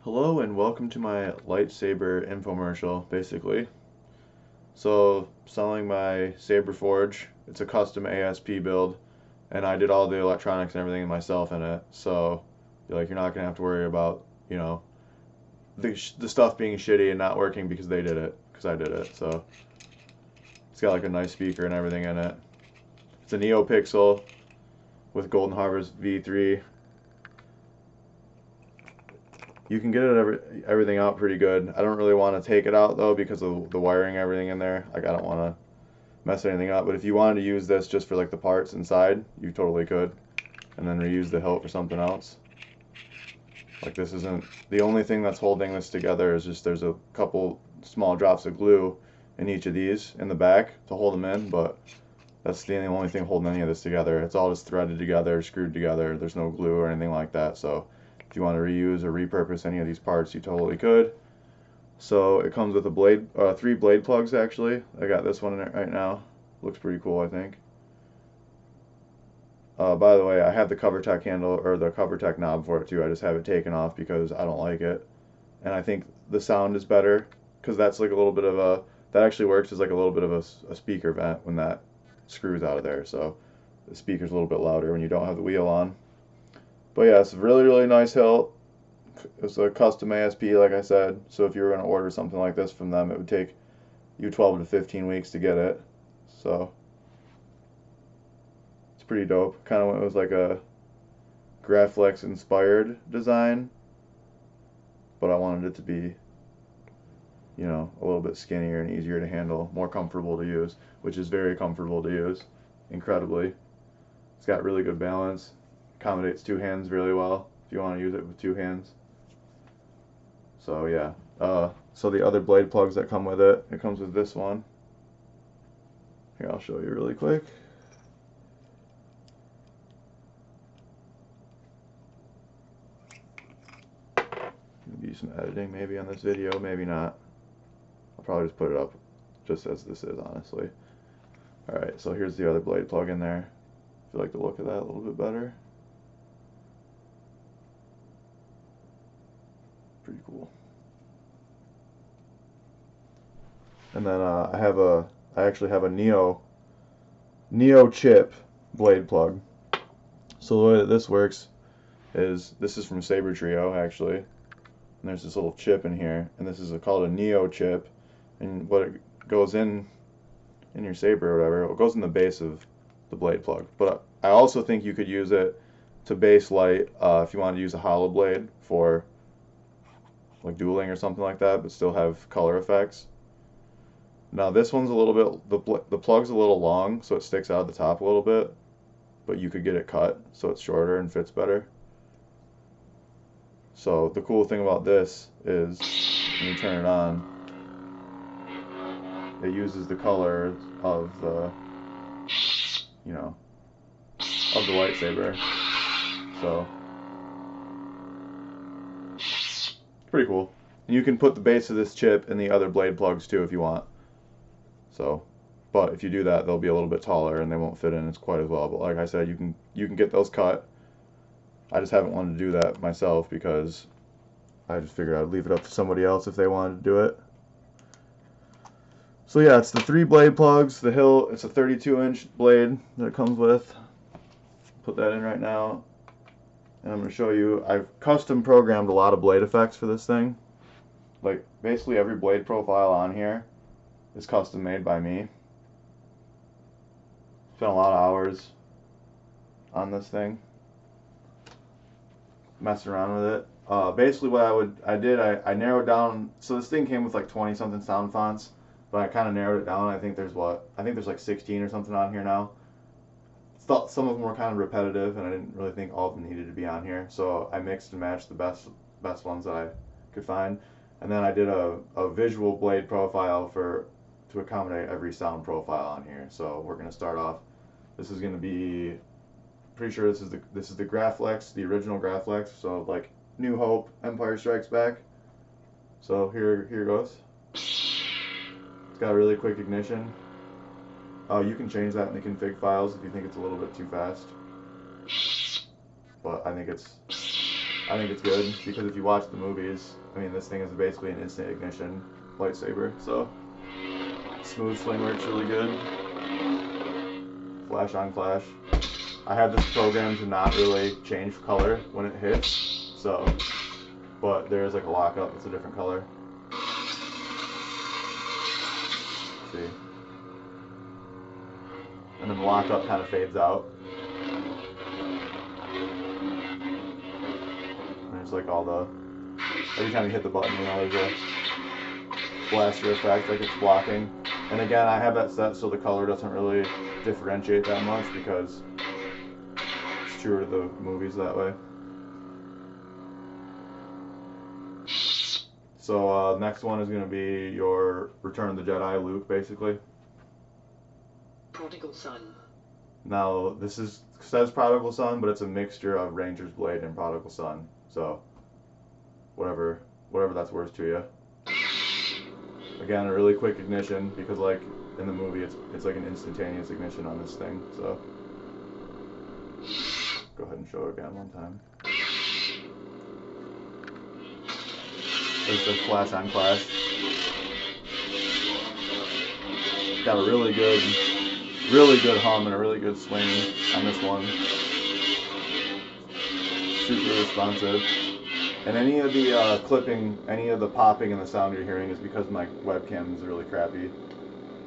Hello and welcome to my lightsaber infomercial, basically. So, selling my Saber Forge. It's a custom ASP build, and I did all the electronics and everything myself in it. So, you're not gonna have to worry about, the stuff being shitty and not working because they did it, because I did it. So, it's got like a nice speaker and everything in it. It's a Neopixel with Golden Harvest V3. You can get everything out pretty good. I don't really want to take it out though because of the wiring and everything in there. Like I don't want to mess anything up. But if you wanted to use this just for like the parts inside, you totally could. And then reuse the hilt for something else. Like this isn't the only thing that's holding this together is just there's a couple small drops of glue in each of these in the back to hold them in, but that's the only thing holding any of this together. It's all just threaded together, screwed together. There's no glue or anything like that. So if you want to reuse or repurpose any of these parts, you totally could. So it comes with a blade, 3 blade plugs actually. I got this one in it right now. Looks pretty cool, I think. By the way, I have the CoverTech handle or the CoverTech knob for it too. I just have it taken off because I don't like it, and I think the sound is better because that's like a little bit of a that actually works as like a little bit of a speaker vent when that screws out of there. So the speaker's a little bit louder when you don't have the wheel on. But yeah, it's a really nice hilt. It's a custom ASP, like I said. So if you were going to order something like this from them, it would take you 12 to 15 weeks to get it. So it's pretty dope. Kind of, it was like a Grafflex inspired design, but I wanted it to be, a little bit skinnier and easier to handle, more comfortable to use, which is very comfortable to use, incredibly. It's got really good balance. Accommodates 2 hands really well if you want to use it with 2 hands. So yeah, so the other blade plugs that come with it, it comes with this one. Here, I'll show you really quick. Do some editing maybe on this video, maybe not. I'll probably just put it up just as this is, honestly. Alright, so here's the other blade plug in there. If you like the look of that a little bit better. Pretty cool. And then I actually have a Neo chip blade plug. So the way that this works is this is from Saber Trio actually. And there's this little chip in here, and this is called a Neo chip. And what it goes in your Saber or whatever, it goes in the base of the blade plug. But I also think you could use it to base light if you want to use a hollow blade for like dueling or something like that, but still have color effects. Now this one's a little bit, the plug's a little long, so it sticks out at the top a little bit, but you could get it cut so it's shorter and fits better. So the cool thing about this is when you turn it on, it uses the color of the, of the lightsaber. So it's pretty cool. And you can put the base of this chip in the other blade plugs too if you want. So, but if you do that, they'll be a little bit taller and they won't fit in as quite as well. But like I said, you can get those cut. I just haven't wanted to do that myself because I just figured I'd leave it up to somebody else if they wanted to do it. So yeah, it's the 3 blade plugs, the hilt. It's a 32-inch blade that it comes with. Put that in right now. And I'm going to show you, I've custom programmed a lot of blade effects for this thing. Like basically every blade profile on here is custom made by me. Spent a lot of hours on this thing, messing around with it. Basically what I narrowed down, so this thing came with like 20 something sound fonts, but I kind of narrowed it down. I think there's like 16 or something on here now. Thought some of them were kind of repetitive, and I didn't really think all of them needed to be on here, so I mixed and matched the best ones that I could find. And then I did a visual blade profile to accommodate every sound profile on here. So we're going to start off. This is going to be, pretty sure this is the Grafflex, the original Grafflex. So like New Hope, Empire Strikes Back. So here goes. It's got a really quick ignition. You can change that in the config files if you think it's a little bit too fast. But I think it's I think it's good because if you watch the movies, I mean, this thing is basically an instant ignition lightsaber. So smooth swing works really good. Flash on flash. I have this programmed to not really change color when it hits, so, but there is like a lockup, it's a different color. See? And then the lockup kind of fades out. And there's like all the, every time you hit the button, you know, there's a blaster effect, like it's blocking. And again, I have that set so the color doesn't really differentiate that much because it's truer to the movies that way. So next one is going to be your Return of the Jedi Luke, basically. Prodigal Son. Now, this says Prodigal Son, but it's a mixture of Ranger's Blade and Prodigal Son. So, whatever that's worth to you. Again, a really quick ignition because, like in the movie, it's like an instantaneous ignition on this thing. So, go ahead and show it again one time. There's the flash on flash. Got a really good hum and a really good swing on this one. Super responsive. And any of the clipping, any of the popping and the sound you're hearing is because my webcam is really crappy.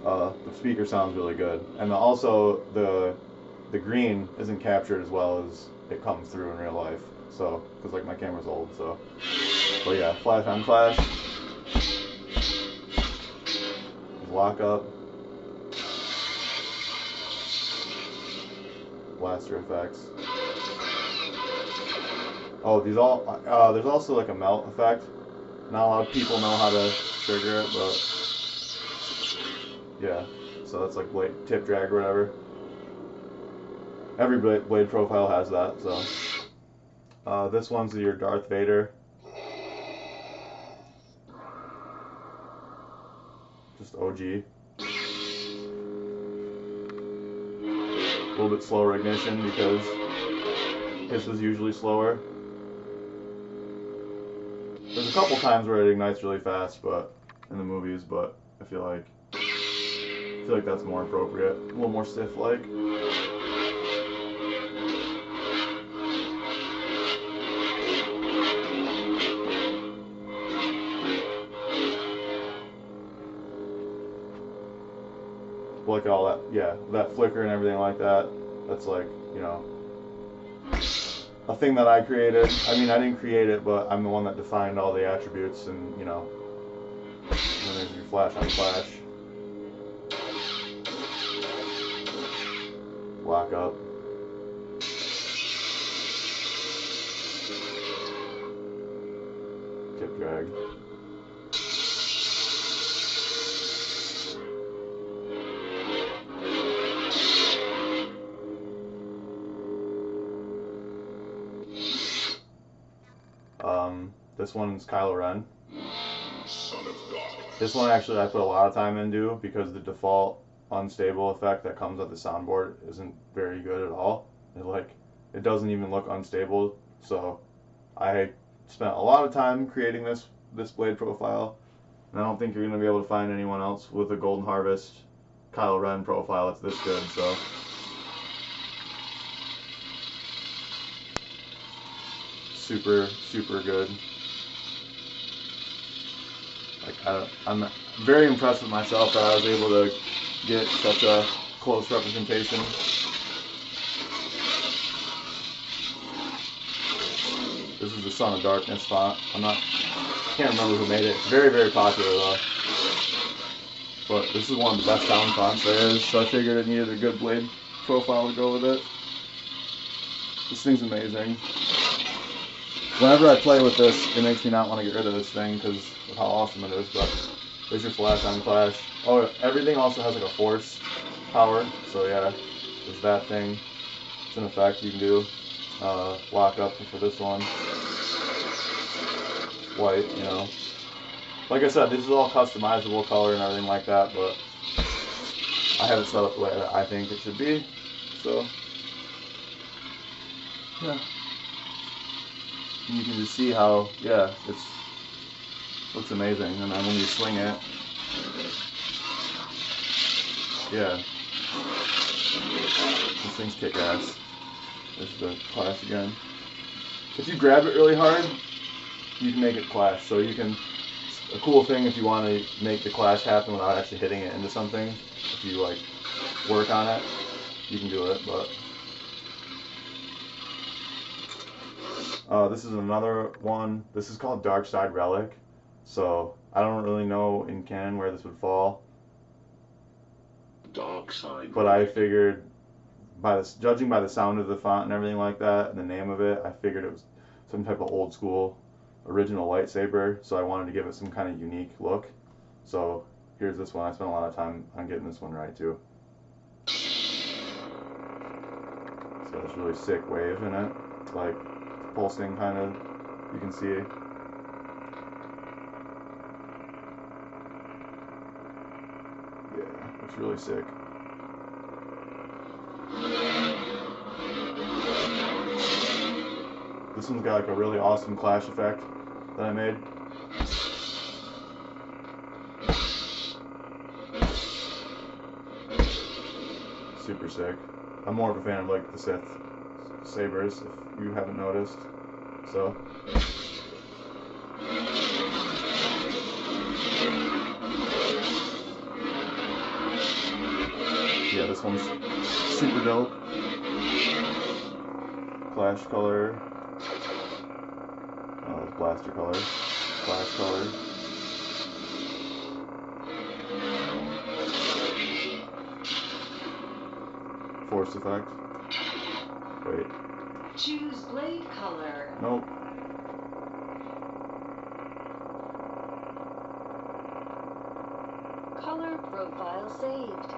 The speaker sounds really good. And also the green isn't captured as well as it comes through in real life. So, because like my camera's old, so. But yeah, flash on flash. Lock up. Blaster effects. Oh, these all, there's also like a melt effect. Not a lot of people know how to trigger it, but yeah. So that's like blade, tip drag or whatever. Every blade profile has that, so. This one's your Darth Vader. Just OG. A little bit slower ignition because his is usually slower. There's a couple times where it ignites really fast, but in the movies, but I feel like that's more appropriate. A little more stiff like. Look at all that, yeah, that flicker and everything like that. That's like, you know, a thing that I created. I mean, I didn't create it, but I'm the one that defined all the attributes and, you know, and then there's your flash on flash. Lock up. Tip drag. This one's Kylo Ren. This one actually I put a lot of time into because the default unstable effect that comes with the soundboard isn't very good at all. It doesn't even look unstable. So I spent a lot of time creating this blade profile, and I don't think you're gonna be able to find anyone else with a Golden Harvest Kylo Ren profile that's this good. So. Super, super good. Like I'm very impressed with myself that I was able to get such a close representation. This is the Son of Darkness font. Can't remember who made it. It's very, very popular though. But this is one of the best sound fonts there is, so I figured it needed a good blade profile to go with it. This thing's amazing. Whenever I play with this, it makes me not want to get rid of this thing because of how awesome it is, but there's your flash on flash. Oh, everything also has like a force power, so yeah, there's that thing. It's an effect you can do. Lock up for this one. White, you know. Like I said, this is all customizable color and everything like that, but I have it set up the way that I think it should be, so yeah. And you can just see how, yeah, looks amazing. And then when you swing it, yeah, this thing's kick ass. This is the clash again. If you grab it really hard, you can make it clash. So you can, a cool thing if you want to make the clash happen without actually hitting it into something, if you like work on it, you can do it. But this is another one. This is called Dark Side Relic. So I don't really know in canon where this would fall. Dark Side. But I figured, judging by the sound of the font and everything like that, and the name of it, I figured it was some type of old school original lightsaber. So I wanted to give it some kind of unique look. So here's this one. I spent a lot of time on getting this one right too. It's got this really sick wave in it, like pulsing kind of. You can see it. Yeah, it's really sick. This one's got like a really awesome clash effect that I made. Super sick. I'm more of a fan of like the Sith sabers, if you haven't noticed. So yeah, this one's super dope. Clash color. Oh, blaster color. Clash color. Force effect. Wait. Choose blade color. Nope. Color profile saved.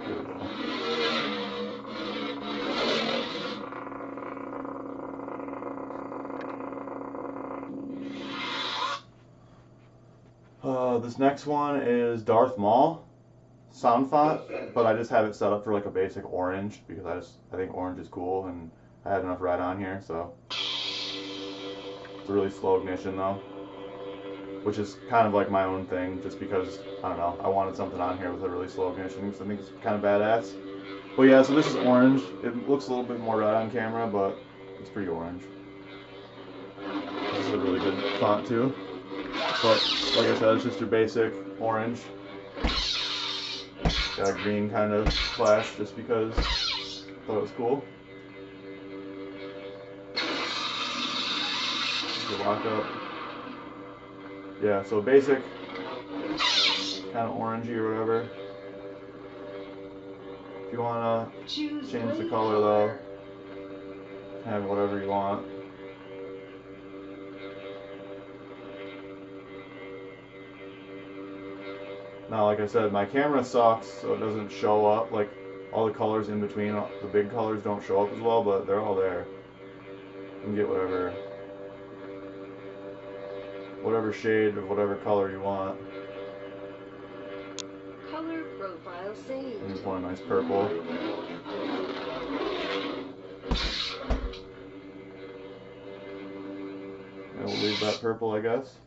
Here we go. This next one is Darth Maul sound font, but I just have it set up for like a basic orange because I think orange is cool and I had enough red on here, so it's a really slow ignition though, which is kind of like my own thing just because, I don't know, I wanted something on here with a really slow ignition because I think it's kind of badass. But yeah, so this is orange. It looks a little bit more red on camera, but it's pretty orange. This is a really good font too. But like I said, it's just your basic orange. Got a green kind of flash just because I thought it was cool. The lock up. Yeah, so basic, kind of orangey or whatever. If you want to change the color though, have whatever you want. Now, like I said, my camera sucks, so it doesn't show up, like, all the colors in between, the big colors don't show up as well, but they're all there. You can get whatever shade of whatever color you want. Color profile saved. I just want a nice purple. And we'll leave that purple, I guess.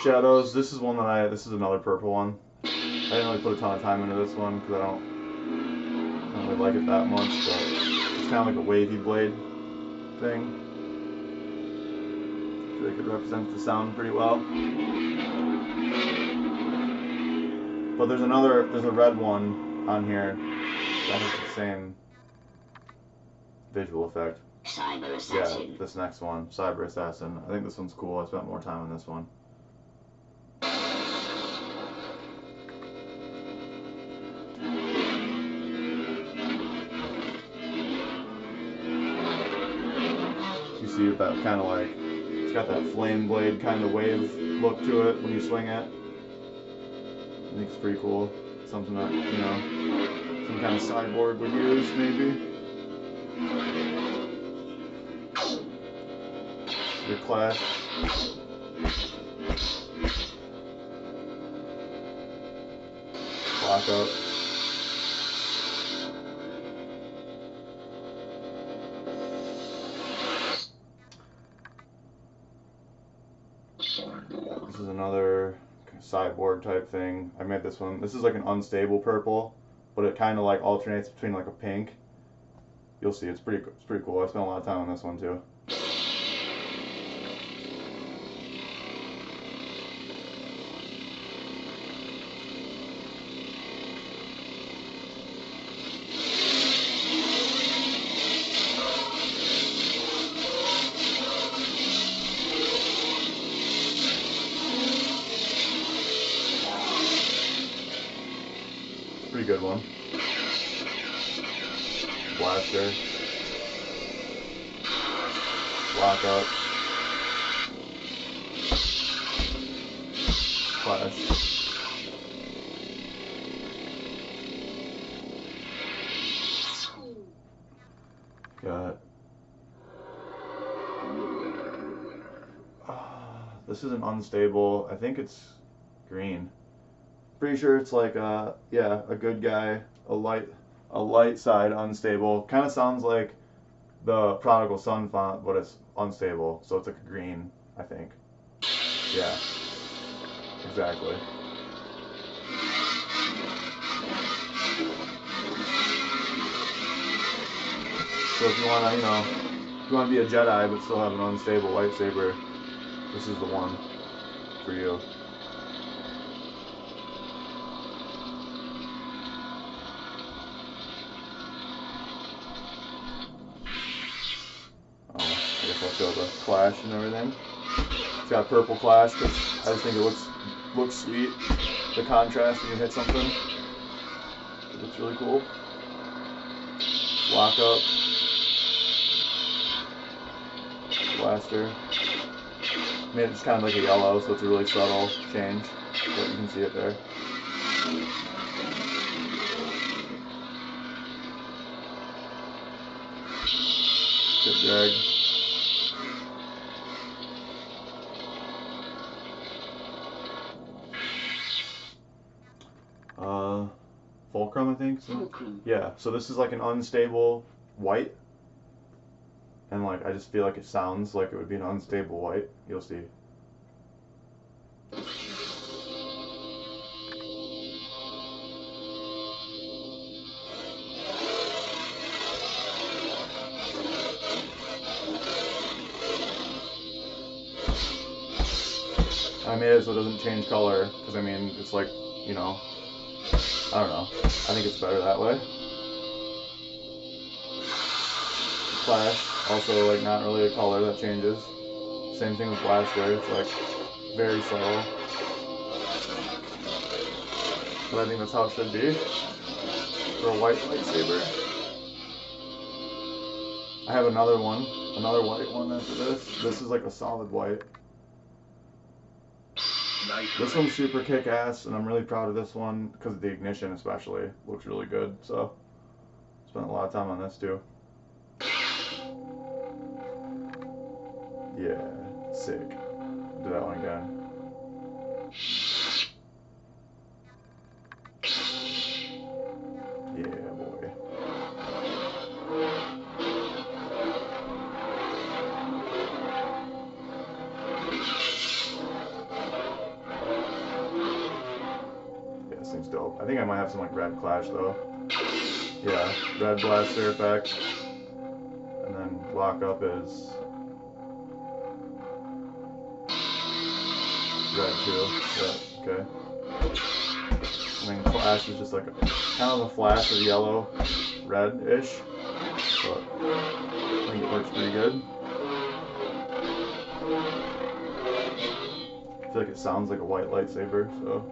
Shadows, this is another purple one. I didn't really put a ton of time into this one because I don't really like it that much, but it's kind of like a wavy blade thing. I feel like it represents the sound pretty well. But there's a red one on here that has the same visual effect. Cyber Assassin. Yeah, this next one, Cyber Assassin. I think this one's cool. I spent more time on this one. You see that kind of like, it's got that flame blade kind of wave look to it when you swing it. I think it's pretty cool. Something that, you know, some kind of cyborg would use, maybe. Your clash. Lock up. is another cyborg type thing. I made this one. This is like an unstable purple, but it kind of like alternates between like a pink. You'll see, it's pretty cool. I spent a lot of time on this one too. Pretty good one. Blaster. Lock up. Flash. Got. This is an unstable. I think it's green. Pretty sure it's like yeah, a good guy, a light side unstable. Kind of sounds like the Prodigal Son font, but it's unstable, so it's like a green, I think. Yeah, exactly. So if you want to, if you want to be a Jedi but still have an unstable lightsaber, this is the one for you. I guess I'll show the flash and everything. It's got purple flash because I just think it looks sweet. The contrast when you hit something, it looks really cool. Lock up, blaster. I made it just kind of like a yellow, so it's a really subtle change, but you can see it there. Good drag. Fulcrum, I think. So, yeah, so this is like an unstable white. And like, I just feel like it sounds like it would be an unstable white. You'll see. I made it so it doesn't change color, because I mean, it's like, I don't know. I think it's better that way. Flash, also like not really a color that changes. Same thing with blaster, it's like very subtle. But I think that's how it should be for a white lightsaber. I have another white one after this. This is like a solid white. This one's super kick-ass, and I'm really proud of this one because of the ignition especially. Looks really good, so spent a lot of time on this too. Yeah, sick. Do that one again. Yeah, boy. Yeah, this thing's dope. I think I might have some like red clash though. Yeah, red blaster effect. And then lock up is red too. Yeah, okay. And then flash is just like kind of a flash of yellow, red-ish. But I think it works pretty good. I feel like it sounds like a white lightsaber, so.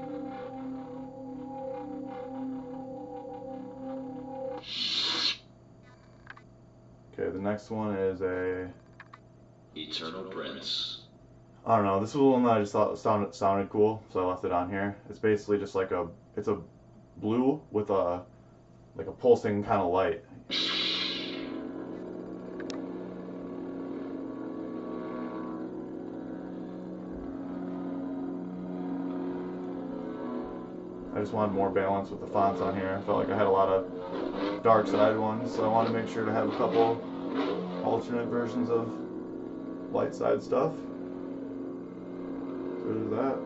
Okay, the next one is a Eternal Prince. I don't know, this was one that I just thought sounded cool, so I left it on here. It's basically just like it's a blue with a pulsing kind of light. I just wanted more balance with the fonts on here. I felt like I had a lot of dark side ones, so I wanted to make sure to have a couple alternate versions of light side stuff. So there's that.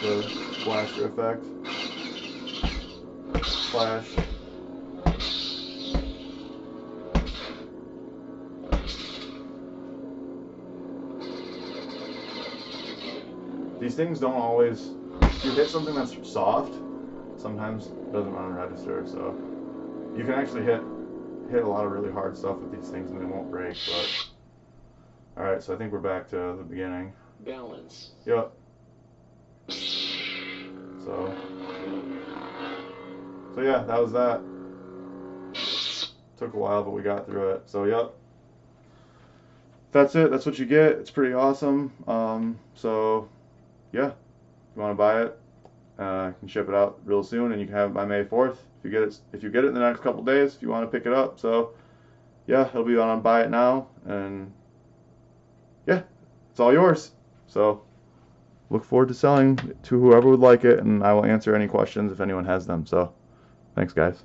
There's the blaster effect. Flash. These things don't always, if you hit something that's soft, sometimes it doesn't run register, so you can actually hit a lot of really hard stuff with these things and they won't break, but alright, so I think we're back to the beginning. Balance. Yep. So yeah, that was that. Took a while, but we got through it. So yep. That's it. That's what you get. It's pretty awesome. So yeah, if you want to buy it, I can ship it out real soon, and you can have it by May 4th. If you get it in the next couple days, if you want to pick it up. So yeah, it'll be on Buy It Now, and yeah, it's all yours. So look forward to selling to whoever would like it, and I will answer any questions if anyone has them. So thanks, guys.